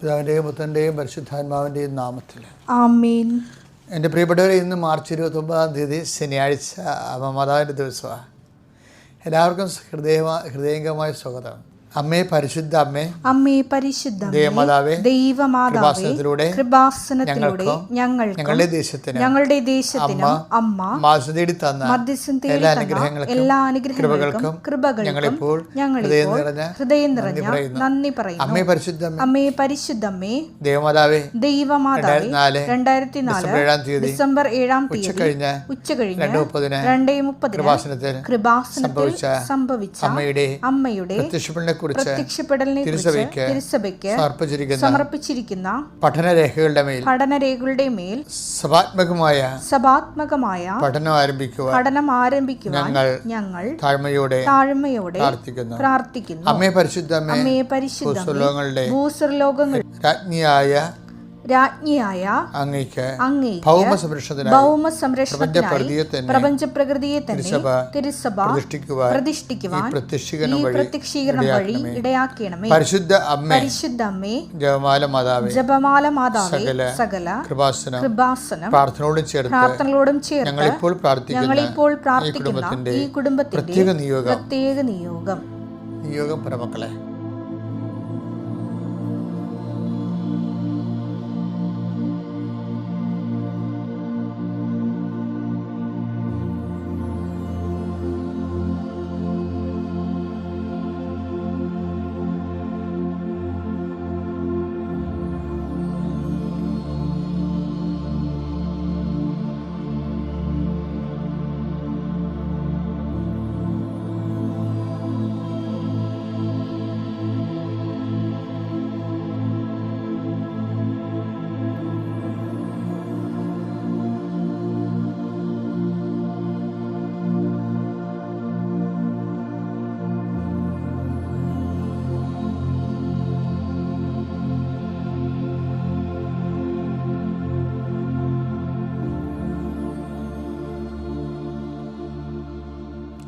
പിതാവിൻ്റെയും പുത്രൻ്റെയും പരിശുദ്ധാത്മാവിൻ്റെയും നാമത്തിൽ ആമേൻ. എൻ്റെ പ്രിയപ്പെട്ടവരെ, ഇന്ന് മാർച്ച് 29 ശനിയാഴ്ച മാതാവിൻ്റെ ദിവസമാണ്. എല്ലാവർക്കും ഹൃദയംഗമായ സ്വാഗതം. അമ്മേ പരിശുദ്ധ അമ്മേ, അമ്മേ പരിശുദ്ധ ദൈവമാതാവേ, ദൈവമാതാവേ, കൃപാസനത്തിലൂടെ ഞങ്ങളുടെ ദേശത്തിനും അമ്മ മധ്യസ്ഥം തേടി തന്ന എല്ലാ അനുഗ്രഹങ്ങൾക്കും കൃപകൾക്കും ഞങ്ങളിപ്പോൾ ഹൃദയം നിറഞ്ഞ നന്ദി പറയുന്നു. അമ്മേ പരിശുദ്ധ അമ്മേ പരിശുദ്ധമ്മേ, ദൈവമാതാവേ, 2024 ഡിസംബർ 7 ഉച്ചകഴിഞ്ഞ് 2:30 കൃപാസനത്തിൽ സംഭവിച്ച അമ്മയുടെ തിരുസഭയ്ക്ക് സമർപ്പിച്ചിരിക്കുന്ന പഠനരേഖകളുടെ മേൽ സഭാത്മകമായ പഠനം ആരംഭിക്കുവാൻ ഞങ്ങൾ താഴ്മയോടെ പ്രാർത്ഥിക്കുന്നു. അമ്മേ പരിശുദ്ധ ഭൂസ്വർലോകങ്ങളുടെ രാജ്ഞിയായ അങ്ങേക്ക് ഭൗമസംരക്ഷണത്തിനായി പ്രപഞ്ചപ്രകൃതിയെ തന്നെ തിരുസഭ പ്രതിഷ്ഠിക്കുവാൻ ഈ പ്രത്യക്ഷീകരണം വഴി ഇടയാക്കണമേ. പരിശുദ്ധ അമ്മേ, ജപമാല മാതാവേ, സകല കൃപാസനം പ്രാർത്ഥനകളോടും ചേർത്ത് ഞങ്ങളിപ്പോൾ പ്രാർത്ഥിക്കുന്ന ഈ കുടുംബത്തിന്റെ പ്രത്യേക നിയോഗം പ്രമക്കളെ.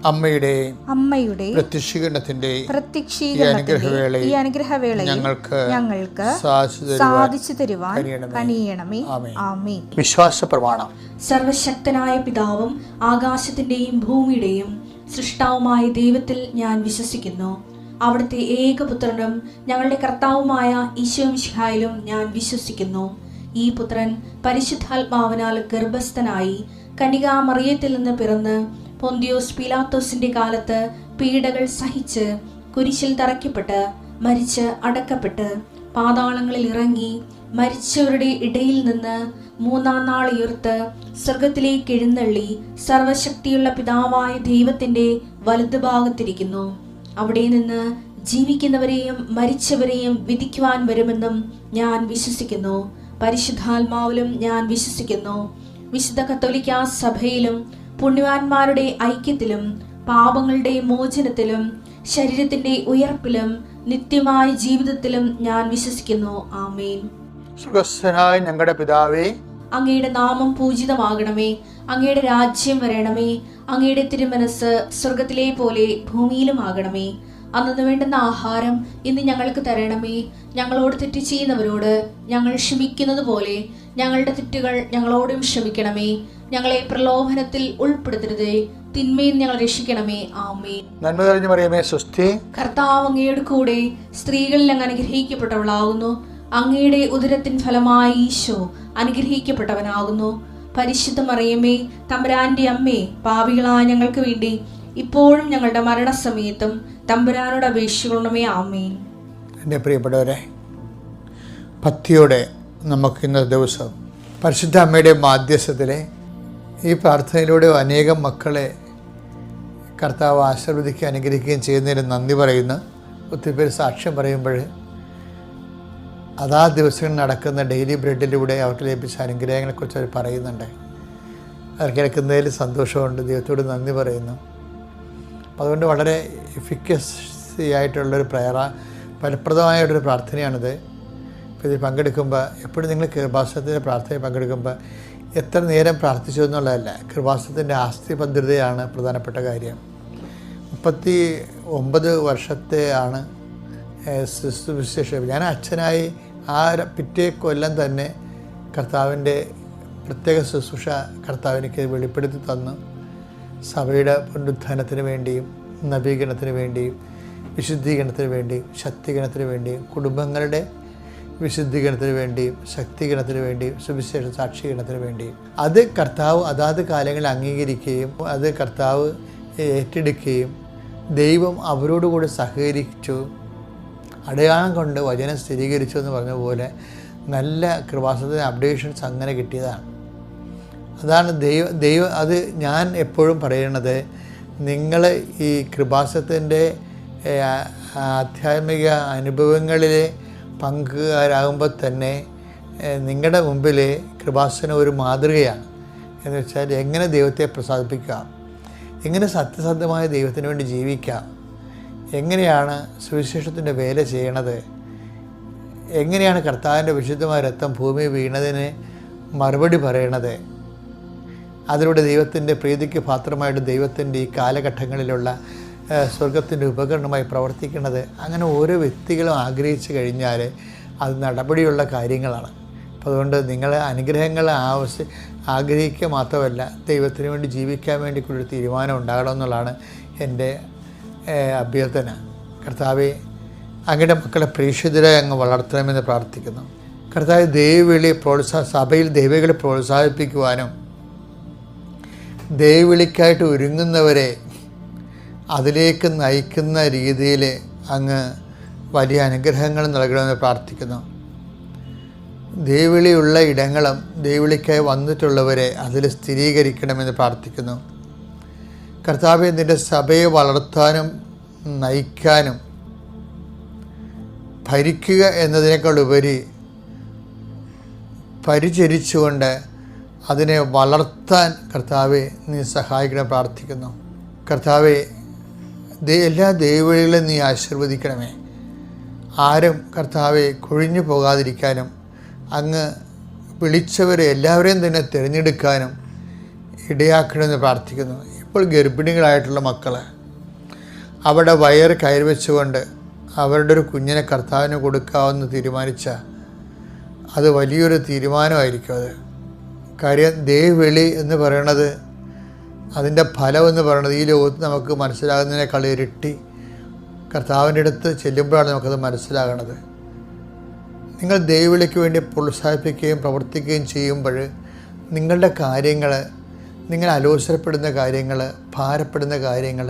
അമ്മയുടെ പ്രത്യക്ഷീകരണത്തിന്റെ ഈ അനുഗ്രഹവേളയിൽ ഞങ്ങൾക്ക് സാധിച്ചു തരുവാൻ കനിയണമേ. ആമേൻ. വിശ്വാസ പ്രമാണം. സർവശക്തനായ പിതാവും ആകാശത്തിന്റെയും ഭൂമിയുടെയും സൃഷ്ടാവുമായ ദൈവത്തിൽ ഞാൻ വിശ്വസിക്കുന്നു. അവിടുത്തെ ഏകപുത്രനും ഞങ്ങളുടെ കർത്താവുമായ ഈശോമിശിഹായിലും ഞാൻ വിശ്വസിക്കുന്നു. ഈ പുത്രൻ പരിശുദ്ധാത്മാവിനാൽ ഗർഭസ്ഥനായി കന്യകാമറിയത്തിൽ നിന്ന് പിറന്ന് പൊന്തിയോസ് പീലാത്തോസിന്റെ കാലത്ത് പീഡകൾ സഹിച്ച് കുരിശിൽ തറയ്ക്കപ്പെട്ട് മരിച്ച് അടക്കപ്പെട്ട് പാതാളങ്ങളിൽ ഇറങ്ങി മരിച്ചവരുടെ ഇടയിൽ നിന്ന് 3-ാം നാൾ ഉയർത്ത് സ്വർഗത്തിലേക്ക് എഴുന്നള്ളി സർവശക്തിയുള്ള പിതാവായ ദൈവത്തിന്റെ വലതുഭാഗത്തിരിക്കുന്നു. അവിടെ നിന്ന് ജീവിക്കുന്നവരെയും മരിച്ചവരെയും വിധിക്കുവാൻ വരുമെന്നും ഞാൻ വിശ്വസിക്കുന്നു. പരിശുദ്ധാത്മാവിലും ഞാൻ വിശ്വസിക്കുന്നു. വിശുദ്ധ കത്തോലിക്കാ സഭയിലും പുണ്യവാന്മാരുടെ ഐക്യത്തിലും പാപങ്ങളുടെ മോചനത്തിലും ശരീരത്തിന്റെ ഉയർപ്പിലും നിത്യമായ ജീവിതത്തിലും ഞാൻ വിശ്വസിക്കുന്നു. ആമേൻ. സ്വർഗ്ഗസ്ഥനായ ഞങ്ങളുടെ പിതാവേ, അങ്ങയുടെ നാമം പൂജിതമാകണമേ. അങ്ങയുടെ രാജ്യം വരണമേ. അങ്ങയുടെ തിരുമനസ് സ്വർഗത്തിലെ പോലെ ഭൂമിയിലും ആകണമേ. അന്നു വേണ്ടുന്ന ആഹാരം ഇന്ന് ഞങ്ങൾക്ക് തരണമേ. ഞങ്ങളോട് തെറ്റ് ചെയ്യുന്നവരോട് ഞങ്ങൾ ക്ഷമിക്കുന്നത് പോലെ ഞങ്ങളുടെ തെറ്റുകൾ ഞങ്ങളോടും ക്ഷമിക്കണമേ. ഞങ്ങളെ പ്രലോഭനത്തിൽ ഉൾപ്പെടുത്തരുതേ, തിന്മയിൽ ഞങ്ങൾ രക്ഷിക്കണമേ. ആമേൻ. നന്മ നിറഞ്ഞ മറിയമേ, സ്വസ്തി. കർത്താവ് അങ്ങയുടെ കൂടെ സ്ത്രീകളിൽ അങ്ങ് അനുഗ്രഹിക്കപ്പെട്ടവളാകുന്നു. അങ്ങയുടെ ഉദരത്തിൻ ഫലമായി ഈശോ അനുഗ്രഹിക്കപ്പെട്ടവനാകുന്നു. പരിശുദ്ധ മറിയമേ, തമ്പുരാന്റെ അമ്മേ, പാപികളായ ഞങ്ങൾക്ക് വേണ്ടി ഇപ്പോഴും ഞങ്ങളുടെ മരണസമയത്തും തമ്പുരാനോട് അപേക്ഷിക്കണമേ. ആമേൻ. എൻ്റെ പ്രിയപ്പെട്ടവരെ, ഭക്തിയോടെ നമുക്ക് ഇന്നത്തെ ദിവസം പരിശുദ്ധ അമ്മയുടെ മാധ്യസ്ഥത്തിലെ ഈ പ്രാർത്ഥനയിലൂടെ അനേകം മക്കളെ കർത്താവ് ആശീർവദിക്കുകയും അനുഗ്രഹിക്കുകയും ചെയ്യുന്നതിന് നന്ദി പറയുന്ന ഒത്തിരി പേര് സാക്ഷ്യം പറയുമ്പോൾ അതാ ദിവസങ്ങളിൽ നടക്കുന്ന ഡെയിലി ബ്രെഡിലൂടെ അവർക്ക് ലഭിച്ച അനുഗ്രഹങ്ങളെക്കുറിച്ച് അവർ പറയുന്നുണ്ട്. അത് കേൾക്കുന്നതിൽ സന്തോഷമുണ്ട്. ദൈവത്തോട് നന്ദി പറയുന്നു. അതുകൊണ്ട് വളരെ എഫിക്കസി ആയിട്ടുള്ളൊരു ഫലപ്രദമായിട്ടൊരു പ്രാർത്ഥനയാണിത്. ഇപ്പോൾ ഇതിൽ പങ്കെടുക്കുമ്പോൾ എപ്പോഴും നിങ്ങൾ കൃപാസനത്തിൻ്റെ പ്രാർത്ഥനയിൽ പങ്കെടുക്കുമ്പോൾ എത്ര നേരം പ്രാർത്ഥിച്ചു എന്നുള്ളതല്ല, കൃപാസനത്തിൻ്റെ ആസ്തിഭദ്രതയാണ് പ്രധാനപ്പെട്ട കാര്യം. 39 വർഷത്തെ ആണ് ശുശ്രൂഷ. ഞാൻ അച്ഛനായി പിറ്റേ കൊല്ലം തന്നെ കർത്താവിൻ്റെ പ്രത്യേക ശുശ്രൂഷ കർത്താവിനിക്ക് വെളിപ്പെടുത്തി തന്നു. സഭയുടെ പുനരുത്ഥാനത്തിന് വേണ്ടിയും നവീകരണത്തിന് വേണ്ടിയും വിശുദ്ധീകരണത്തിന് വേണ്ടിയും ശക്തീകരണത്തിന് വേണ്ടിയും കുടുംബങ്ങളുടെ വിശുദ്ധീകരണത്തിന് വേണ്ടിയും ശക്തീകരണത്തിന് വേണ്ടിയും സുവിശേഷ സാക്ഷീകരണത്തിന് വേണ്ടിയും അത് കർത്താവ് അതാത് കാലങ്ങളിൽ അംഗീകരിക്കുകയും അത് കർത്താവ് ഏറ്റെടുക്കുകയും ദൈവം അവരോടുകൂടി സഹകരിച്ചു, അടയാളം കൊണ്ട് വചനം സ്ഥിരീകരിച്ചു എന്ന് പറഞ്ഞ പോലെ നല്ല കൃപാസനത്തിന് അപ്ഡേഷൻസ് അങ്ങനെ കിട്ടിയതാണ്. അതാണ് ദൈവം അത് ഞാൻ എപ്പോഴും പറയുന്നത്, നിങ്ങൾ ഈ കൃപാസനത്തിൻ്റെ ആധ്യാത്മിക അനുഭവങ്ങളിലെ പങ്കുകാരാകുമ്പോൾ തന്നെ നിങ്ങളുടെ മുമ്പിൽ കൃപാസനം ഒരു മാതൃകയാണ്. എന്ന് വെച്ചാൽ എങ്ങനെ ദൈവത്തെ പ്രസാദിപ്പിക്കാം, എങ്ങനെ സത്യസന്ധമായ ദൈവത്തിന് വേണ്ടി ജീവിക്കാം, എങ്ങനെയാണ് സുവിശേഷത്തിൻ്റെ വേല ചെയ്യണത്, എങ്ങനെയാണ് കർത്താവിൻ്റെ വിശുദ്ധമായ രക്തം ഭൂമി വീണതിന് മറുപടി പറയണത്, അതിലൂടെ ദൈവത്തിൻ്റെ പ്രീതിക്ക് പാത്രമായിട്ട് ദൈവത്തിൻ്റെ ഈ കാലഘട്ടങ്ങളിലുള്ള സ്വർഗത്തിൻ്റെ ഉപകരണമായി പ്രവർത്തിക്കുന്നത്. അങ്ങനെ ഓരോ വ്യക്തികളും ആഗ്രഹിച്ചു കഴിഞ്ഞാൽ അത് നടപടിയുള്ള കാര്യങ്ങളാണ്. അപ്പോൾ അതുകൊണ്ട് നിങ്ങൾ അനുഗ്രഹങ്ങൾ ആഗ്രഹിക്കുക മാത്രമല്ല, ദൈവത്തിന് വേണ്ടി ജീവിക്കാൻ വേണ്ടിക്കുള്ളൊരു തീരുമാനം ഉണ്ടാകണമെന്നുള്ളതാണ് എൻ്റെ അഭ്യർത്ഥന. കർത്താവെ, അങ്ങയുടെ മക്കളെ പ്രേക്ഷിതരായി അങ്ങ് വളർത്തണമെന്ന് പ്രാർത്ഥിക്കുന്നു. കർത്താവ് ദൈവവിളി സഭയിൽ ദൈവവിളി പ്രോത്സാഹിപ്പിക്കുവാനും ദൈവവിളിക്കായിട്ട് ഒരുങ്ങുന്നവരെ അതിലേക്ക് നയിക്കുന്ന രീതിയിൽ അങ്ങ് വലിയ അനുഗ്രഹങ്ങൾ നൽകണമെന്ന് പ്രാർത്ഥിക്കുന്നു. ദൈവവിളിയുള്ള ഇടങ്ങളും ദൈവവിളിക്കായി വന്നിട്ടുള്ളവരെ അതിൽ സ്ഥിരീകരിക്കണമെന്ന് പ്രാർത്ഥിക്കുന്നു. കർത്താവെ, നിൻ്റെ സഭയെ വളർത്താനും നയിക്കാനും ഭരിക്കുക എന്നതിനേക്കാൾ ഉപരി പരിചരിച്ചുകൊണ്ട് അതിനെ വളർത്താൻ കർത്താവെ നീ സഹായിക്കണം പ്രാർത്ഥിക്കുന്നു. കർത്താവെ, എല്ലാ ദൈവവിളികളും നീ ആശീർവദിക്കണമേ. ആരും കർത്താവെ കൊഴിഞ്ഞു പോകാതിരിക്കാനും അങ്ങ് വിളിച്ചവരെ എല്ലാവരെയും തന്നെ തിരഞ്ഞെടുക്കാനും ഇടയാക്കണമെന്ന് പ്രാർത്ഥിക്കുന്നു. ഇപ്പോൾ ഗർഭിണികളായിട്ടുള്ള മക്കൾ അവിടെ വയറ് കയറി വെച്ചുകൊണ്ട് അവരുടെ ഒരു കുഞ്ഞിനെ കർത്താവിന് കൊടുക്കാമെന്ന് തീരുമാനിച്ച അത് വലിയൊരു തീരുമാനമായിരിക്കും. അത് കാര്യം ദൈവവിളി എന്ന് പറയണത്, അതിൻ്റെ ഫലം എന്ന് പറയുന്നത് ഈ ലോകത്ത് നമുക്ക് മനസ്സിലാകുന്നതിനേക്കാൾ ഇരട്ടി കർത്താവിൻ്റെ അടുത്ത് ചെല്ലുമ്പോഴാണ് നമുക്കത് മനസ്സിലാകണത്. നിങ്ങൾ ദൈവവിളിക്ക് വേണ്ടി പ്രോത്സാഹിപ്പിക്കുകയും പ്രവർത്തിക്കുകയും ചെയ്യുമ്പോൾ നിങ്ങളുടെ കാര്യങ്ങൾ, നിങ്ങൾ അലോസരപ്പെടുന്ന കാര്യങ്ങൾ, ഭാരപ്പെടുന്ന കാര്യങ്ങൾ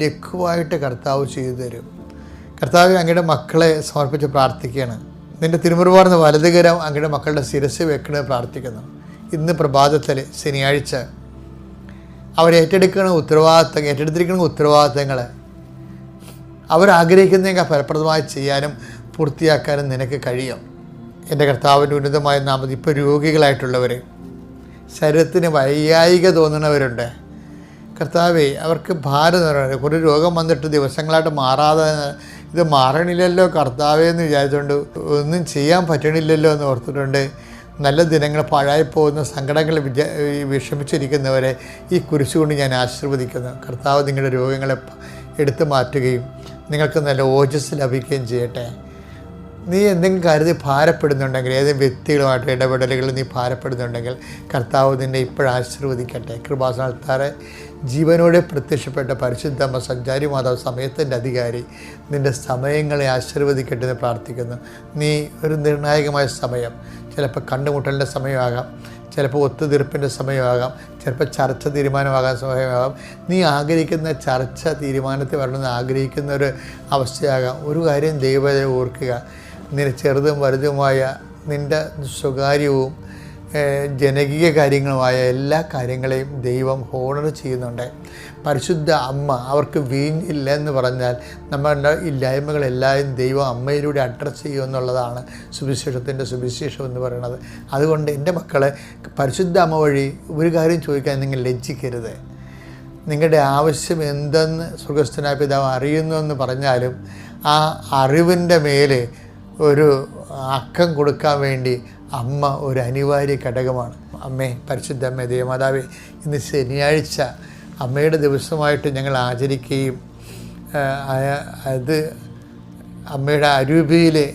ലഘുവായിട്ട് കർത്താവ് ചെയ്തു തരും. കർത്താവ് അങ്ങയുടെ മക്കളെ സമർപ്പിച്ച് പ്രാർത്ഥിക്കുകയാണ്. നിൻ്റെ തിരുമുറുവാർന്ന വലതുകരം അങ്ങയുടെ മക്കളുടെ ശിരസ് വെക്കണമെന്ന് പ്രാർത്ഥിക്കുന്നു. ഇന്ന് പ്രഭാതത്തിൽ ശനിയാഴ്ച ഏറ്റെടുത്തിരിക്കുന്ന ഉത്തരവാദിത്തങ്ങൾ അവരാഗ്രഹിക്കുന്നതിനേക്കാൾ ഫലപ്രദമായി ചെയ്യാനും പൂർത്തിയാക്കാനും നിനക്ക് കഴിയും. എൻ്റെ കർത്താവിൻ്റെ ഉന്നതമായ നാമത്തിൽ ഇപ്പോൾ രോഗികളായിട്ടുള്ളവർ, ശരീരത്തിന് വൈകായിക തോന്നുന്നവരുണ്ട് കർത്താവേ, അവർക്ക് ഭാരം നിറഞ്ഞ ഒരു രോഗം വന്നിട്ട് ദിവസങ്ങളായിട്ട് മാറാതെ ഇത് മാറണില്ലല്ലോ കർത്താവേ എന്ന് വിചാരിച്ചുകൊണ്ട് ഒന്നും ചെയ്യാൻ പറ്റണില്ലല്ലോ എന്ന് ഓർത്തിട്ടുണ്ട്. നല്ല ദിനങ്ങൾ പാഴായി പോകുന്ന സങ്കടങ്ങൾ വിഷമിച്ചിരിക്കുന്നവരെ ഈ കുരിശുകൊണ്ട് ഞാൻ ആശീർവദിക്കുന്നു. കർത്താവ് നിങ്ങളുടെ രോഗങ്ങളെ എടുത്തു മാറ്റുകയും നിങ്ങൾക്ക് നല്ല ഓജസ് ലഭിക്കുകയും ചെയ്യട്ടെ. നീ എന്തെങ്കിലും കാര്യത്തിൽ ഭാരപ്പെടുന്നുണ്ടെങ്കിൽ, ഏതെങ്കിലും വ്യക്തികളുമായിട്ട് ഇടപെടലുകളിൽ നീ ഭാരപ്പെടുന്നുണ്ടെങ്കിൽ കർത്താവ് നിന്നെ ഇപ്പോഴാശീർവദിക്കട്ടെ. കൃപാസനത്താറെ ജീവനോടെ പ്രത്യക്ഷപ്പെട്ട പരിശുദ്ധമ്മ സഞ്ചാരി മാതാവ് സമയത്തിൻ്റെ അധികാരി നിൻ്റെ സമയങ്ങളെ ആശീർവദിക്കട്ടെ എന്ന് പ്രാർത്ഥിക്കുന്നു. നീ ഒരു നിർണായകമായ സമയം, ചിലപ്പോൾ കണ്ടുമുട്ടലിൻ്റെ സമയമാകാം, ചിലപ്പോൾ ഒത്തുതീർപ്പിൻ്റെ സമയമാകാം, ചിലപ്പോൾ ചർച്ച തീരുമാനമാകാൻ സമയമാകാം. നീ ആഗ്രഹിക്കുന്ന ചർച്ച തീരുമാനത്തിൽ വരണമെന്ന് ആഗ്രഹിക്കുന്ന ഒരു അവസ്ഥയാകാം. ഒരു കാര്യം ദൈവത്തെ ഓർക്കുക, നിന്റെ ചെറുതും വലുതുമായ നിൻ്റെ സ്വകാര്യവും ജനകീയ കാര്യങ്ങളുമായ എല്ലാ കാര്യങ്ങളെയും ദൈവം ഹോണർ ചെയ്യുന്നുണ്ട്. പരിശുദ്ധ അമ്മ, അവർക്ക് വീഞ്ഞില്ല എന്ന് പറഞ്ഞാൽ നമ്മളുടെ ഇല്ലായ്മകളെല്ലാം ദൈവം അമ്മയിലൂടെ അഡ്രസ്സ് ചെയ്യുമെന്നുള്ളതാണ് സുവിശേഷത്തിൻ്റെ സുവിശേഷം എന്ന് പറയുന്നത്. അതുകൊണ്ട് എൻ്റെ മക്കളെ, പരിശുദ്ധ അമ്മ വഴി ഒരു കാര്യം ചോദിക്കാൻ നിങ്ങൾ ലജ്ജിക്കരുത്. നിങ്ങളുടെ ആവശ്യം എന്തെന്ന് സ്വർഗസ്ഥനായ പിതാവ് അറിയുന്നു എന്ന് പറഞ്ഞാലും ആ അറിവിൻ്റെ മേലെ ഒരു അക്കം കൊടുക്കാൻ വേണ്ടി അമ്മ ഒരു അനിവാര്യ ഘടകമാണ്. അമ്മേ, പരിശുദ്ധ അമ്മേ, ദേവമാതാവേ, ഇന്ന് ശനിയാഴ്ച അമ്മയുടെ ദിവസമായിട്ട് ഞങ്ങൾ ആചരിക്കുകയും അത് അമ്മയുടെ അരൂപിയിലെ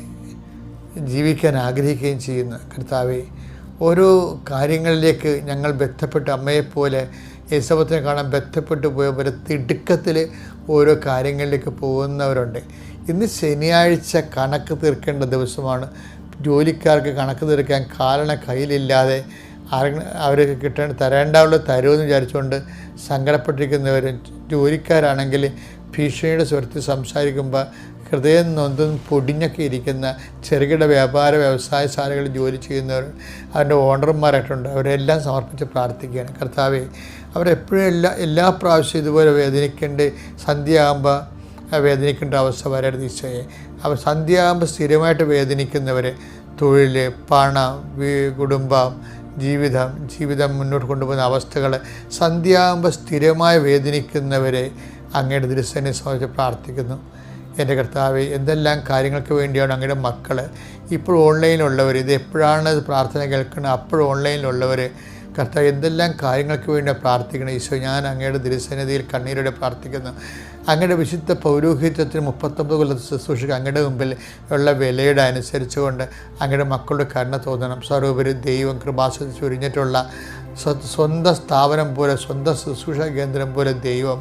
ജീവിക്കാൻ ആഗ്രഹിക്കുകയും ചെയ്യുന്നു. കർത്താവേ, ഓരോ കാര്യങ്ങളിലേക്ക് ഞങ്ങൾ ബന്ധപ്പെട്ട് അമ്മയെപ്പോലെ യേശുവിനെ കാണാൻ ബന്ധപ്പെട്ട് പോയവരെ തിടുക്കത്തിൽ ഓരോ കാര്യങ്ങളിലേക്ക് പോകുന്നവരുണ്ട്. ഇന്ന് ശനിയാഴ്ച കണക്ക് തീർക്കേണ്ട ദിവസമാണ്. ജോലിക്കാർക്ക് കണക്ക് തീർക്കാൻ കാരണം കയ്യിലില്ലാതെ അവർക്ക് തരേണ്ടാവുള്ള തരുമെന്ന് വിചാരിച്ചുകൊണ്ട് സങ്കടപ്പെട്ടിരിക്കുന്നവരും, ജോലിക്കാരാണെങ്കിൽ ഭീഷണിയുടെ സ്വരത്തിൽ സംസാരിക്കുമ്പോൾ ഹൃദയം നൊന്തും പൊടിഞ്ഞൊക്കെ ഇരിക്കുന്ന ചെറുകിട വ്യാപാര വ്യവസായശാലകളിൽ ജോലി ചെയ്യുന്നവർ, അവരുടെ ഓണർമാരായിട്ടുണ്ട്. അവരെല്ലാം സമർപ്പിച്ച് പ്രാർത്ഥിക്കുകയാണ്. കർത്താവേ, അവരെപ്പോഴും എല്ലാ പ്രാവശ്യവും ഇതുപോലെ സന്ധ്യയാകുമ്പോൾ വേദനിക്കേണ്ട അവസ്ഥ വരരുത് ഈശോയെ. അവർ സന്ധ്യയാകുമ്പോൾ സ്ഥിരമായിട്ട് വേദനിക്കുന്നവർ, തൊഴിൽ, പണം, കുടുംബം, ജീവിതം മുന്നോട്ട് കൊണ്ടുപോകുന്ന അവസ്ഥകൾ, സന്ധ്യയാകുമ്പോൾ സ്ഥിരമായി വേദനിക്കുന്നവരെ അങ്ങയുടെ ദൃശ്യനെ സംബന്ധിച്ച് പ്രാർത്ഥിക്കുന്നു. എൻ്റെ കർത്താവേ, എന്തെല്ലാം കാര്യങ്ങൾക്ക് വേണ്ടിയാണ് അങ്ങയുടെ മക്കൾ ഇപ്പോൾ ഓൺലൈനിലുള്ളവർ, ഇത് എപ്പോഴാണ് പ്രാർത്ഥന കേൾക്കുന്നത് അപ്പോഴും ഓൺലൈനിലുള്ളവർ, കർത്താവ് എന്തെല്ലാം കാര്യങ്ങൾക്ക് വേണ്ടിയാണ് പ്രാർത്ഥിക്കണം. ഈശോ, ഞാൻ അങ്ങയുടെ തിരുസന്നിധിയിൽ കണ്ണീരോടെ പ്രാർത്ഥിക്കുന്നു. അങ്ങയുടെ വിശുദ്ധ പൗരോഹിത്യത്തിന് 39 കൊല്ലത്തെ ശുശ്രൂഷയ്ക്ക് അങ്ങയുടെ മുമ്പിൽ ഉള്ള വിലയുടെ അനുസരിച്ചുകൊണ്ട് അങ്ങയുടെ മക്കളുടെ കരുണ തോന്നണം. സർവ്വപരി ദൈവം കൃപാസനം ചൊരിഞ്ഞിട്ടുള്ള സ്വന്തം സ്ഥാപനം പോലെ, സ്വന്തം ശുശ്രൂഷ കേന്ദ്രം പോലെ ദൈവം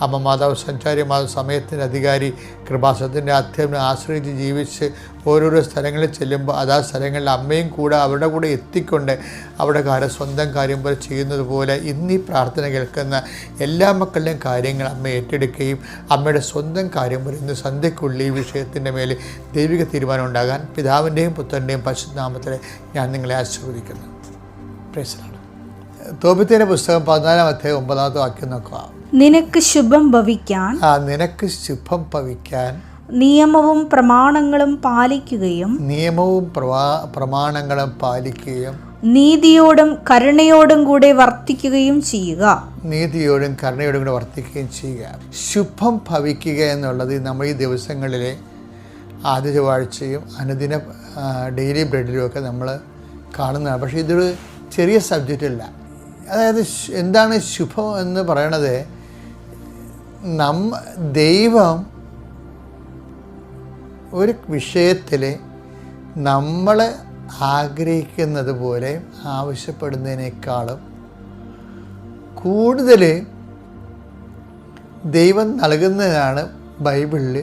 അമ്മ മാതാവ് സഞ്ചാരി മാതാവ് സമയത്തിൻ്റെ അധികാരി കൃപാസനത്തിൻ്റെ അധ്യാപനം ആശ്രയിച്ച് ജീവിച്ച് ഓരോരോ സ്ഥലങ്ങളിൽ ചെല്ലുമ്പോൾ അതാ സ്ഥലങ്ങളിൽ അമ്മയും കൂടെ അവരുടെ കൂടെ എത്തിക്കൊണ്ട് അവിടെ സ്വന്തം കാര്യം പോലെ ചെയ്യുന്നത് പോലെ ഇന്നീ പ്രാർത്ഥന കേൾക്കുന്ന എല്ലാ മക്കളുടെയും കാര്യങ്ങൾ അമ്മ ഏറ്റെടുക്കുകയും അമ്മയുടെ സ്വന്തം കാര്യം പോലെ ഇന്ന് സന്ധ്യയ്ക്കുള്ളിൽ ഈ വിഷയത്തിൻ്റെ മേൽ ദൈവിക തീരുമാനം ഉണ്ടാകാൻ പിതാവിൻ്റെയും പുത്രൻ്റെയും പരിശുദ്ധനാമത്തിൽ ഞാൻ നിങ്ങളെ ആശീർവദിക്കുന്നു. പ്രൈസ്. തോബിത്തിന്റെ പുസ്തകം 14-ാം അധ്യായം 9-ാമത്തെ വാക്യം നോക്കുക. നിനക്ക് ശുഭം ഭവിക്കാൻ നിനക്ക് ശുഭം ഭവിക്കാൻ നിയമവും പ്രമാണങ്ങളും പാലിക്കുകയും നീതിയോടും കരുണയോടും കൂടെ വർത്തിക്കുകയും ചെയ്യുക. ശുഭം ഭവിക്കുക എന്നുള്ളത് നമ്മൾ ഈ ദിവസങ്ങളിലെ ആദ്യ ചൊവ്വാഴ്ചയും അനുദിന ഡെയിലി ബ്രെഡിലുമൊക്കെ നമ്മൾ കാണുന്നതാണ്. പക്ഷേ ഇതൊരു ചെറിയ സബ്ജക്റ്റ് അല്ല. അതായത് എന്താണ് ശുഭം എന്ന് പറയണത്? ദൈവം ഒരു വിഷയത്തിൽ നമ്മൾ ആഗ്രഹിക്കുന്നത് പോലെ ആവശ്യപ്പെടുന്നതിനേക്കാളും കൂടുതൽ ദൈവം നൽകുന്നതാണ് ബൈബിളിൽ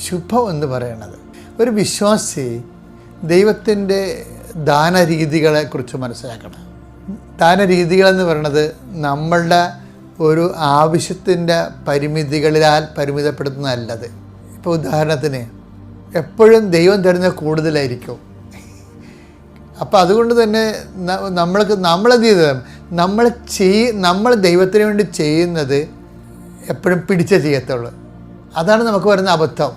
ശുഭം എന്ന് പറയുന്നത്. ഒരു വിശ്വാസി ദൈവത്തിൻ്റെ ദാനരീതികളെക്കുറിച്ച് മനസ്സിലാക്കണം. ദാനരീതികളെന്ന് പറയുന്നത് നമ്മളുടെ ഒരു ആവശ്യത്തിൻ്റെ പരിമിതികളിലാൽ പരിമിതപ്പെടുത്തുന്നതല്ലത്. ഇപ്പോൾ ഉദാഹരണത്തിന് എപ്പോഴും ദൈവം തരുന്ന കൂടുതലായിരിക്കും. അപ്പോൾ അതുകൊണ്ട് തന്നെ നമ്മളെന്ത് ചെയ്തത്, നമ്മൾ ദൈവത്തിന് വേണ്ടി ചെയ്യുന്നത് എപ്പോഴും പിടിച്ചേ ചെയ്യത്തുള്ളൂ. അതാണ് നമുക്ക് വരുന്ന അബദ്ധം.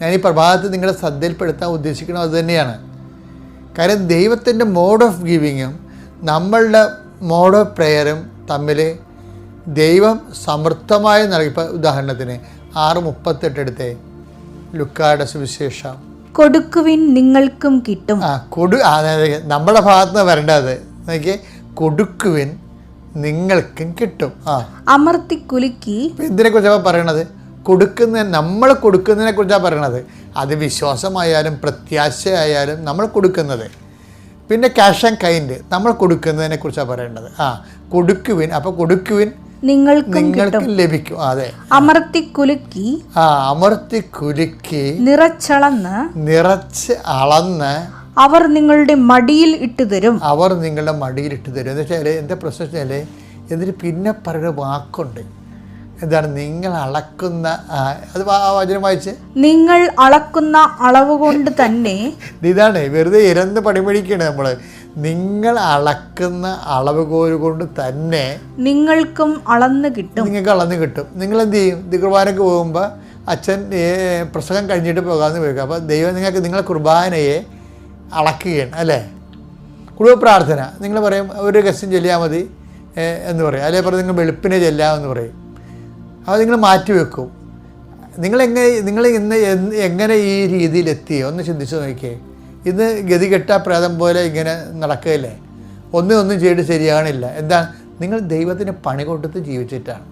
ഞാൻ ഈ പ്രഭാതത്തിൽ നിങ്ങളെ ശ്രദ്ധയിൽപ്പെടുത്താൻ ഉദ്ദേശിക്കുന്നത് അതുതന്നെയാണ്. കാര്യം ദൈവത്തിൻ്റെ മോഡ് ഓഫ് ഗിവിങ്ങും നമ്മളുടെ മോഡ് ഓഫ് പ്രെയറും തമ്മിൽ ദൈവം സമൃദ്ധമായി നൽകി. ഇപ്പോൾ ഉദാഹരണത്തിന് 6:38 എടുത്തേ, ലുക്കായുടെ സുവിശേഷം. കൊടുക്കുവിൻ നിങ്ങൾക്കും കിട്ടും. അതായത് നമ്മുടെ ഭാഗത്ത് നിന്ന് വരേണ്ടത് നോക്കിയേ, കൊടുക്കുവിൻ നിങ്ങൾക്കും കിട്ടും. അമർത്തി കുലുക്കി. എന്തിനെ കുറിച്ചാണ് പറയണത്? നമ്മൾ കൊടുക്കുന്നതിനെ കുറിച്ചാണ് പറയണത്. അത് വിശ്വാസമായാലും പ്രത്യാശയായാലും നമ്മൾ കൊടുക്കുന്നത്. പിന്നെ ക്യാഷ് ആൻഡ് കൈൻഡ് നമ്മൾ കൊടുക്കുന്നതിനെ കുറിച്ചാണ് പറയേണ്ടത്. കൊടുക്കുവിൻ. അപ്പോൾ കൊടുക്കുവിൻ നിങ്ങൾക്ക് ലഭിക്കും. അതെ, അമർത്തി കുലുക്കി. അമർത്തി കുലുക്കി നിറച്ച് അളന്ന് അവർ നിങ്ങളുടെ മടിയിൽ ഇട്ടുതരും. എന്ന് വെച്ചാൽ എന്താ പ്രശ്നം വെച്ചാൽ, എന്നിട്ട് പിന്നെ പറയുന്ന വാക്കുണ്ട്. എന്താണ്? നിങ്ങൾ അളക്കുന്ന, അത് വചനം വായിച്ച്, നിങ്ങൾ അളക്കുന്ന അളവ് കൊണ്ട് തന്നെ. ഇതാണ് വെറുതെ ഇരന്ന് പണിമഴിക്കാണ് നമ്മൾ. നിങ്ങൾ അളക്കുന്ന അളവ് കോല് കൊണ്ട് തന്നെ നിങ്ങൾക്കും അളന്ന് കിട്ടും. നിങ്ങൾ എന്ത് ചെയ്യും? കുർബാനയ്ക്ക് പോകുമ്പോൾ അച്ഛൻ പ്രസംഗം കഴിഞ്ഞിട്ട് പോകാമെന്ന് വയ്ക്കുക. അപ്പോൾ ദൈവം നിങ്ങൾക്ക് നിങ്ങളെ കുർബാനയെ അളക്കുകയാണ് അല്ലേ? കുടുംബ പ്രാർത്ഥന നിങ്ങൾ പറയും ഒരു ഗസ്റ്റും ചെല്ലിയാൽ മതി എന്ന് പറയും, അല്ലെങ്കിൽ പറയും നിങ്ങൾ വെളുപ്പിനെ ചെല്ലാമെന്ന് പറയും. അത് നിങ്ങൾ മാറ്റിവെക്കും. നിങ്ങൾ എങ്ങനെ ഈ രീതിയിലെത്തി ഒന്ന് ചിന്തിച്ച് നോക്കിയേ. ഇന്ന് ഗതികെട്ട പ്രേതം പോലെ ഇങ്ങനെ നടക്കുകയല്ലേ, ഒന്നും ചെയ്തിട്ട് ശരിയാകണില്ല. എന്താണ്? നിങ്ങൾ ദൈവത്തിന് പണി കൊടുത്ത് ജീവിച്ചിട്ടാണ്.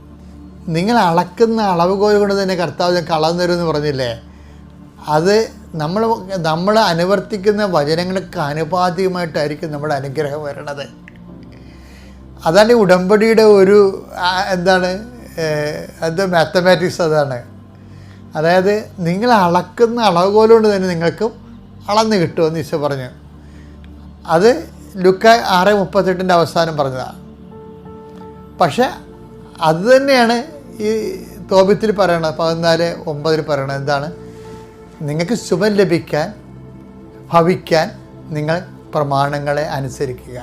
നിങ്ങൾ അളക്കുന്ന അളവ് കോല് കൊണ്ട് തന്നെ കർത്താവ് ഞങ്ങൾക്ക് അളന്നു തരുമെന്ന് പറഞ്ഞില്ലേ? അത് നമ്മൾ അനുവർത്തിക്കുന്ന വചനങ്ങൾക്ക് ആനുപാതികമായിട്ടായിരിക്കും നമ്മുടെ അനുഗ്രഹം വരണത്. അതാണ് ഈ ഉടമ്പടിയുടെ ഒരു അത് മാത്തമാറ്റിക്സ് അതാണ്. അതായത് നിങ്ങൾ അളക്കുന്ന അളവുകോലുകൊണ്ട് തന്നെ നിങ്ങൾക്കും അളന്ന് കിട്ടുമെന്ന് ഈശോ പറഞ്ഞു. അത് ലുക്ക 6:38 അവസാനം പറഞ്ഞതാണ്. പക്ഷെ അത് തന്നെയാണ് ഈ തോബിത്തിൽ പറയണത്, 14:9 പറയണത്. എന്താണ്? നിങ്ങൾക്ക് ശുഭം ലഭിക്കാൻ ഭവിക്കാൻ നിങ്ങൾ പ്രമാണങ്ങളെ അനുസരിക്കുക.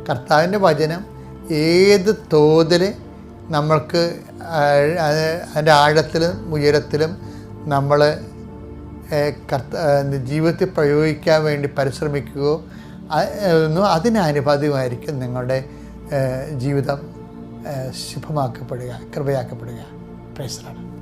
കർത്താവിൻ്റെ വചനം ഏത് തോതിൽ നമ്മൾക്ക് അതിൻ്റെ ആഴത്തിലും ഉയരത്തിലും നമ്മൾ ജീവിതത്തിൽ പ്രയോഗിക്കാൻ വേണ്ടി പരിശ്രമിക്കുകയോ അതിനാനുപാതികമായിരിക്കും നിങ്ങളുടെ ജീവിതം ശുഭമാക്കപ്പെടുക, കൃപയാക്കപ്പെടുക. Praise the Lord.